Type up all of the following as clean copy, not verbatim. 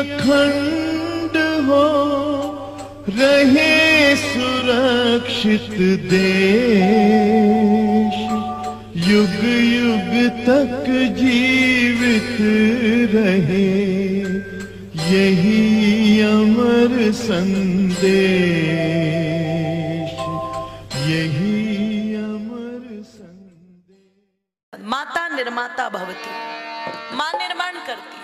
अखंड हो रहे सुरक्षित देश, युग युग तक जीवित रहे यही अमर संदेश, यही अमर संदेश। माता निर्माता भवति, मां निर्माण करती है।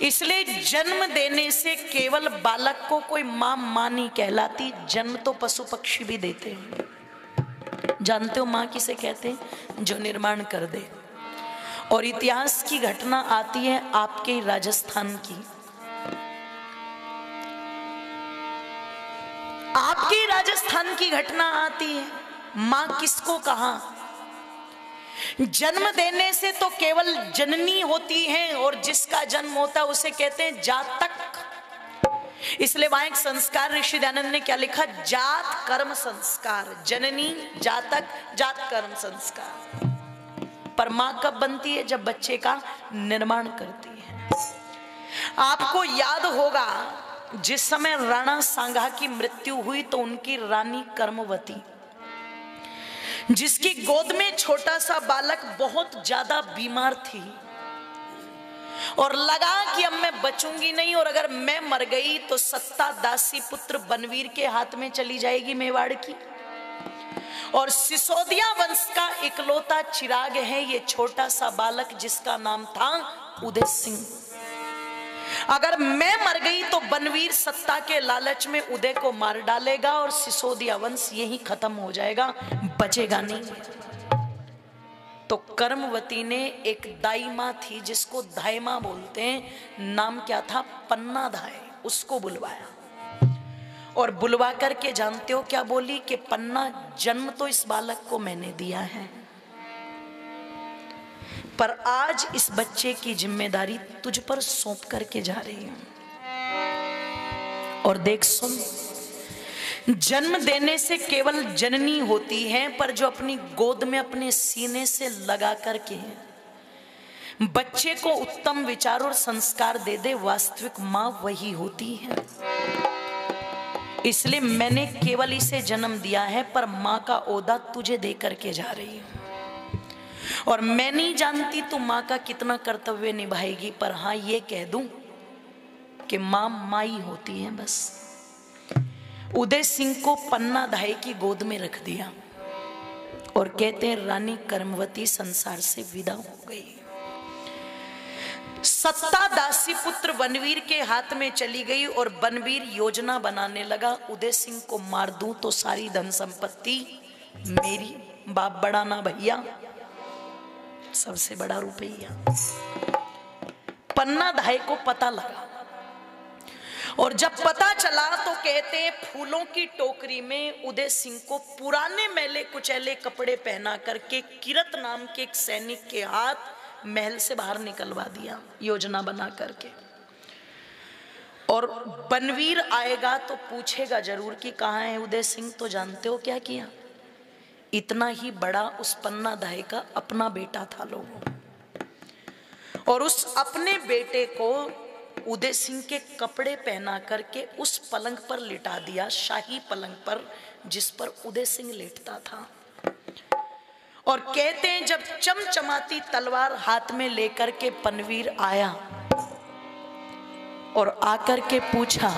इसलिए जन्म देने से केवल बालक को कोई मां मां नहीं कहलाती, जन्म तो पशु पक्षी भी देते हैं। जानते हो मां किसे कहते हैं? जो निर्माण कर दे। और इतिहास की घटना आती है आपके राजस्थान की। आपके राजस्थान की घटना आती है। मां किसको कहा? जन्म देने से तो केवल जननी होती है, और जिसका जन्म होता है उसे कहते हैं जातक। इसलिए वहां एक संस्कार ऋषि दयानंद ने क्या लिखा? जात कर्म संस्कार। जननी, जातक, जात कर्म संस्कार। पर मां कब बनती है? जब बच्चे का निर्माण करती है। आपको याद होगा जिस समय राणा सांगा की मृत्यु हुई तो उनकी रानी कर्मवती, जिसकी गोद में छोटा सा बालक बहुत ज्यादा बीमार थी, और लगा कि अब मैं बचूंगी नहीं, और अगर मैं मर गई तो सत्ता दासी पुत्र बनवीर के हाथ में चली जाएगी मेवाड़ की। और सिसोदिया वंश का इकलौता चिराग है ये छोटा सा बालक, जिसका नाम था उदय सिंह। अगर मैं मर गई तो बनवीर सत्ता के लालच में उदय को मार डालेगा और सिसोदिया वंश यही खत्म हो जाएगा, बचेगा नहीं। तो कर्मवती ने एक दाई मां थी जिसको धाय मां बोलते हैं, नाम क्या था? पन्ना धाय। उसको बुलवाया, और बुलवा करके जानते हो क्या बोली? कि पन्ना, जन्म तो इस बालक को मैंने दिया है, पर आज इस बच्चे की जिम्मेदारी तुझ पर सौंप करके जा रही हूं। और देख सुन, जन्म देने से केवल जननी होती है, पर जो अपनी गोद में अपने सीने से लगा करके बच्चे को उत्तम विचार और संस्कार दे दे, वास्तविक मां वही होती है। इसलिए मैंने केवल इसे जन्म दिया है, पर मां का ओहदा तुझे दे करके जा रही हूं। और मैं नहीं जानती तू मां का कितना कर्तव्य निभाएगी, पर हां ये कह दूं कि मां माई होती है बस। उदय सिंह को पन्ना धाय की गोद में रख दिया, और कहते हैं रानी कर्मवती संसार से विदा हो गई। सत्ता दासी पुत्र बनवीर के हाथ में चली गई, और बनवीर योजना बनाने लगा, उदय सिंह को मार दूं तो सारी धन संपत्ति मेरी, बाप बड़ा ना भैया, सबसे बड़ा रुपया। पन्ना धाय को पता लगा, और जब पता चला तो कहते हैं फूलों की टोकरी में उदय सिंह को पुराने मैले कुचैले कपड़े पहना करके किरत नाम के एक सैनिक के हाथ महल से बाहर निकलवा दिया, योजना बना करके। और बनवीर आएगा तो पूछेगा जरूर कि कहाँ है उदय सिंह। तो जानते हो क्या किया? इतना ही बड़ा उस पन्ना धाय का अपना बेटा था लोगों, और उस अपने बेटे को उदय सिंह के कपड़े पहना करके उस पलंग पर लिटा दिया, शाही पलंग पर, जिस पर उदय सिंह लेटता था। और कहते हैं जब चमचमाती तलवार हाथ में लेकर के बनवीर आया और आकर के पूछा,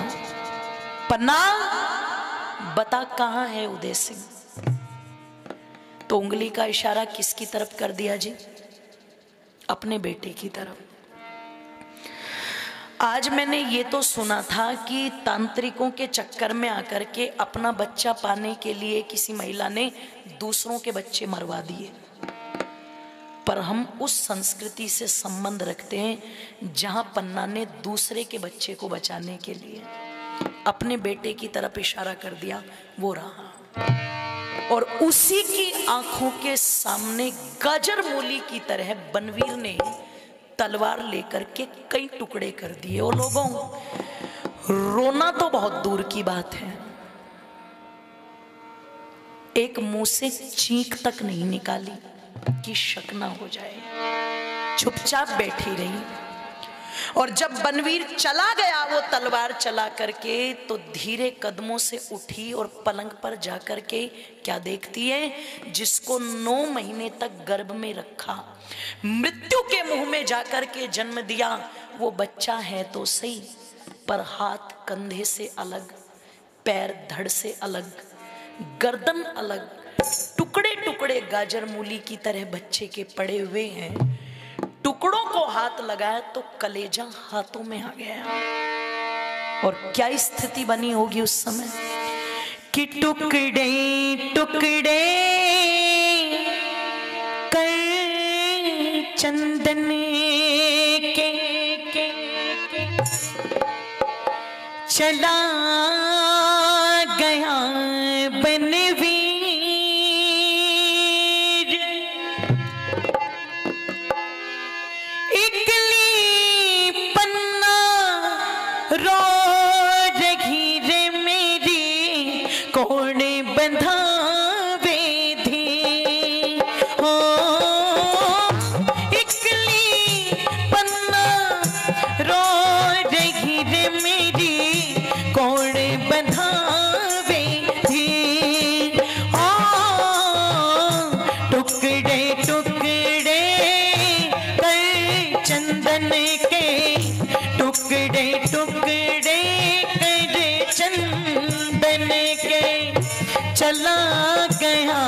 पन्ना बता कहां है उदय सिंह? तो उंगली का इशारा किसकी तरफ कर दिया जी? अपने बेटे की तरफ। आज मैंने ये तो सुना था कि तांत्रिकों के चक्कर में आकर के अपना बच्चा पाने के लिए किसी महिला ने दूसरों के बच्चे मरवा दिए, पर हम उस संस्कृति से संबंध रखते हैं जहां पन्ना ने दूसरे के बच्चे को बचाने के लिए अपने बेटे की तरफ इशारा कर दिया, वो रहा। और उसी की आंखों के सामने गाजर मूली की तरह बनवीर ने तलवार लेकर के कई टुकड़े कर दिए। और लोगों, रोना तो बहुत दूर की बात है, एक मुंह से चीख तक नहीं निकाली कि शक ना हो जाए, चुपचाप बैठी रही। और जब बनवीर चला गया वो तलवार चला करके, तो धीरे कदमों से उठी और पलंग पर जा करके क्या देखती है, जिसको 9 महीने तक गर्भ में रखा, मृत्यु के मुंह में जाकर के जन्म दिया, वो बच्चा है तो सही पर हाथ कंधे से अलग, पैर धड़ से अलग, गर्दन अलग, टुकड़े टुकड़े गाजर मूली की तरह बच्चे के पड़े हुए हैं। टुकड़ों को हाथ लगाया तो कलेजा हाथों में आ गया। और क्या स्थिति बनी होगी उस समय कि टुकड़े टुकड़े कर चंदन के चला गया बनवीर, इकली पन्ना रो रही रे मेरी, कौन बंधावे धी हो, इकली पन्ना रो रही रे मेरी, कौन बंधावे धी हो, टुकड़े टुकड़े कर चंदन के, टुकड़े टुकड़े कर चंदन के, चला गया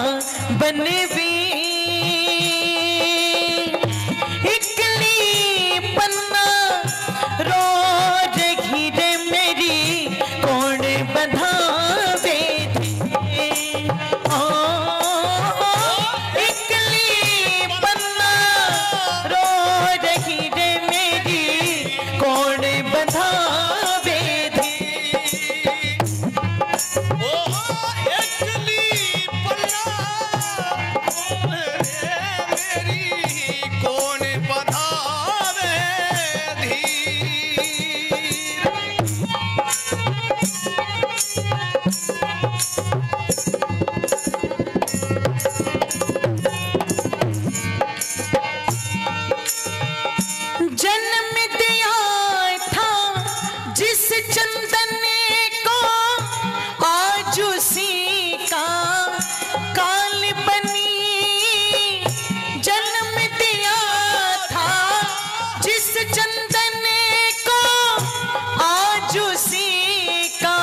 बनवीर, इकली पन्ना रो रही रे मेरी, कौन बंधावे धी ओ, इकली पन्ना रो रही रे मेरी, कौन बंधावे धी। जन्म दिया था जिस चंदन को, आज उसी का काल बनी, जन्म दिया था जिस चंदन को, आज उसी का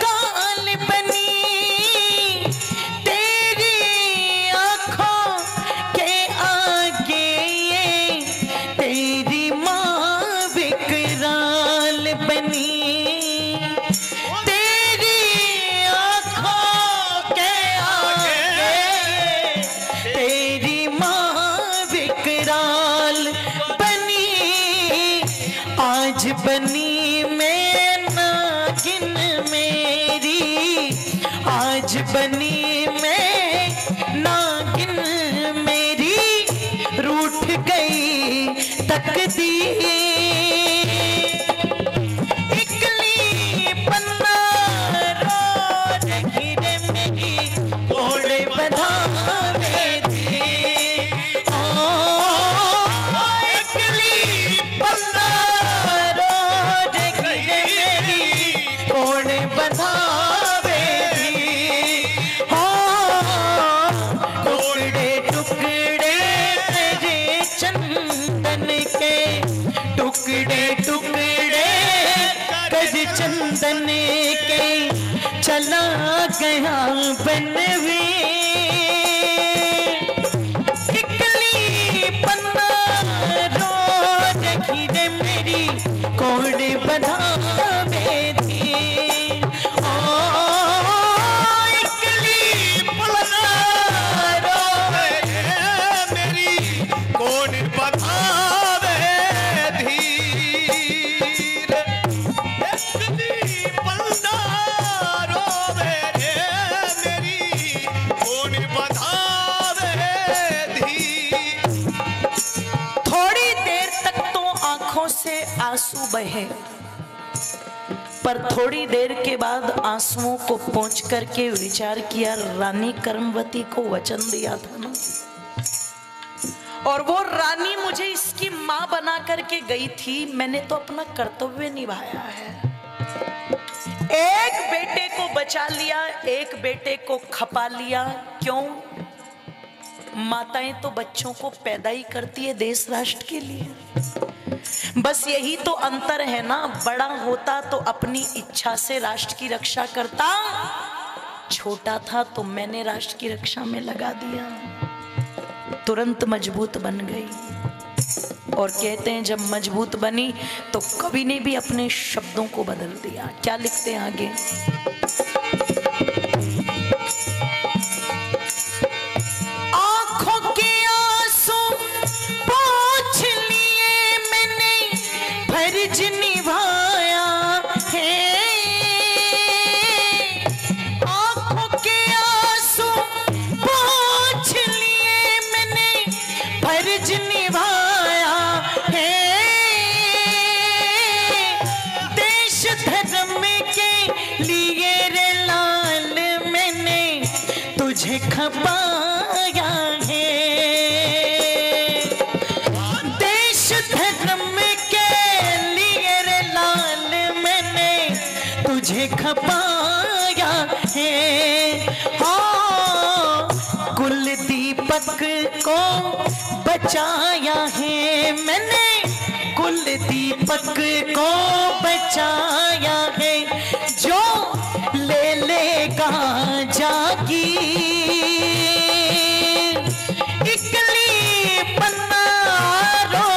काल बनी, तेरी आंखों के आगे ये तेरी माँ विकराल बनी, तेरी आंखों के आगे तेरी माँ विकराल बनी, आज बनी मैं नागिन मेरी, आज बनी मैं नागिन मेरी, रूठ गई तकदीर, इकली पन्ना रो रही रे मेरी, कौन बंधावे धी ओ, इकली पन्ना रो रही रे मेरी, कौन बंधावे धी हो, टुकड़े टुकड़े तेरे चंदन के, टुकड़े टुकड़े कर चंदन के, चला गया बनवीर, इकली पन्ना रो रही रे मेरी, कौन बंधावे धी ओ, इकली पन्ना रो मेरी कौन बंधावे धीर, इकली पन्ना रोवे रे मेरी, कौन बंधावे धीर। थोड़ी देर तक तो आंखों से आंसू बहे, पर थोड़ी देर के बाद आंसुओं को पोंछ करके विचार किया, रानी कर्मवती को वचन दिया था ना, और वो रानी मुझे इसकी माँ बना करके गई थी, मैंने तो अपना कर्तव्य निभाया है। एक बेटे को बचा लिया, एक बेटे को खपा लिया। क्यों? माताएं तो बच्चों को पैदा ही करती है देश राष्ट्र के लिए। बस यही तो अंतर है ना। बड़ा होता तो अपनी इच्छा से राष्ट्र की रक्षा करता, छोटा था तो मैंने राष्ट्र की रक्षा में लगा दिया, तुरंत मजबूत बन गई। और कहते हैं जब मजबूत बनी तो कवि ने भी अपने शब्दों को बदल दिया। क्या लिखते हैं आगे? आंखों के आंसू पोंछ लिए मैंने, फर्ज निभाया है। आंखों के आंसू पोंछ लिए मैंने, फर्ज निभाया है। देश धर्म के लिए रे लाल मैंने तुझे खपाया है। देश धर्म के लिए रे लाल मैंने तुझे खपाया है। हाँ, कुल दीपक को बचाया है मैंने, कुल दीपक को बचाया है। जो ले लेगा जागी इकली पन्ना रो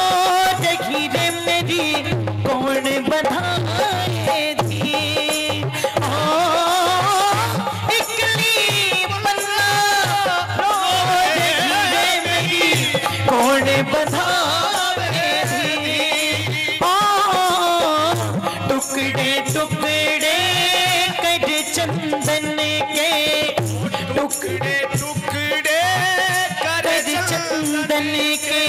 रही रे मेरी, कौन बधाए थी। इकली पन्ना रो रही रे मेरी, कौन बधाए थी। टुकड़े टुकड़े कर चंदन के, टुकड़े टुकड़े कर चंदन के,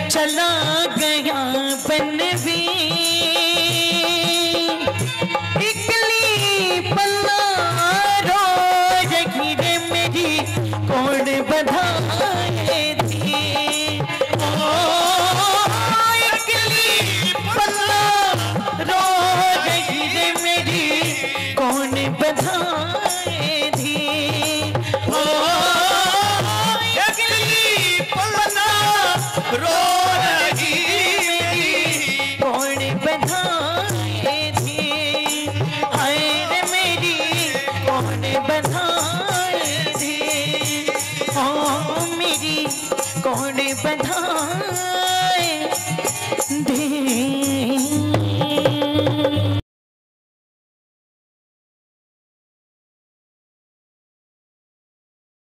चला गया बनवी इकली पन्ना रो रही रे मेरी, कौन बधाए थी। इकली पन्ना रो रही रे मेरी, कौन बधाए थी। इकली पन्ना रो रही मेरी, कौन बधाए थी। हाय रे मेरी, कौन बधाए थी। मेरी कौन बधाए